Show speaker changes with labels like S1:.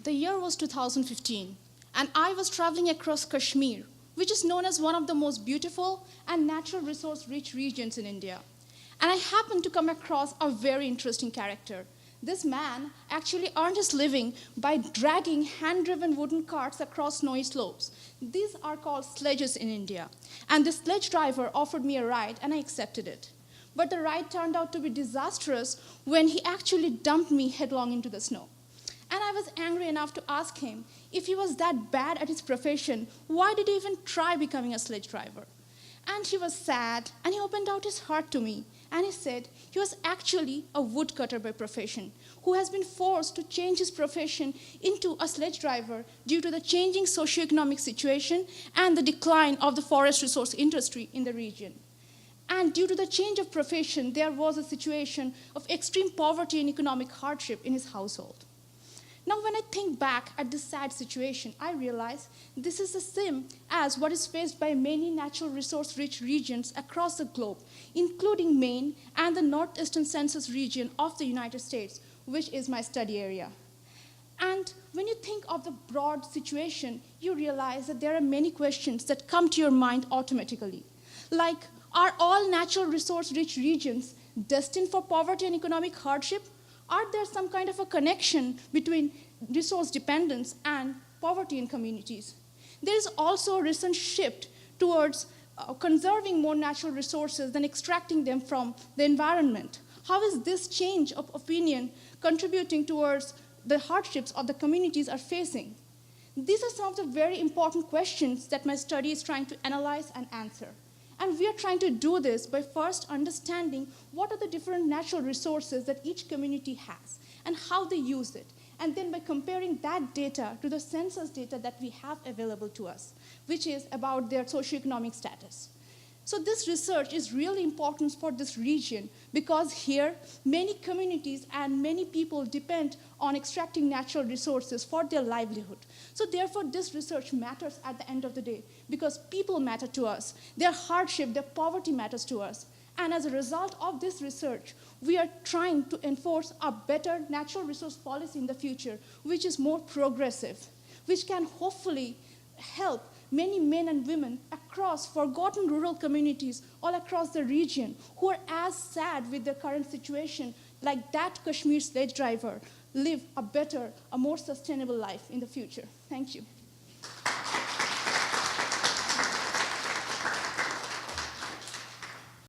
S1: The year was 2015, and I was traveling across Kashmir, which is known as one of the most beautiful and natural resource-rich regions in India. And I happened to come across a very interesting character. This man actually earned his living by dragging hand-driven wooden carts across snowy slopes. These are called sledges in India. And the sledge driver offered me a ride, and I accepted it. But the ride turned out to be disastrous when he actually dumped me headlong into the snow. And I was angry enough to ask him if he was that bad at his profession, why did he even try becoming a sledge driver? And he was sad, and he opened out his heart to me. And he said he was actually a woodcutter by profession, who has been forced to change his profession into a sledge driver due to the changing socioeconomic situation and the decline of the forest resource industry in the region. And due to the change of profession, there was a situation of extreme poverty and economic hardship in his household. Now, when I think back at this sad situation, I realize this is the same as what is faced by many natural resource-rich regions across the globe, including Maine and the northeastern census region of the United States, which is my study area. And when you think of the broad situation, you realize that there are many questions that come to your mind automatically. Like, are all natural resource-rich regions destined for poverty and economic hardship? Are there some kind of a connection between resource dependence and poverty in communities? There is also a recent shift towards conserving more natural resources than extracting them from the environment. How is this change of opinion contributing towards the hardships of the communities are facing? These are some of the very important questions that my study is trying to analyze and answer. And we are trying to do this by first understanding what are the different natural resources that each community has and how they use it. And then by comparing that data to the census data that we have available to us, which is about their socioeconomic status. So this research is really important for this region because here many communities and many people depend on extracting natural resources for their livelihood. So therefore this research matters at the end of the day because people matter to us, their hardship, their poverty matters to us. And as a result of this research, we are trying to enforce a better natural resource policy in the future, which is more progressive, which can hopefully help many men and women across forgotten rural communities all across the region who are as sad with their current situation like that Kashmir sledge driver live a better, a more sustainable life in the future. Thank you.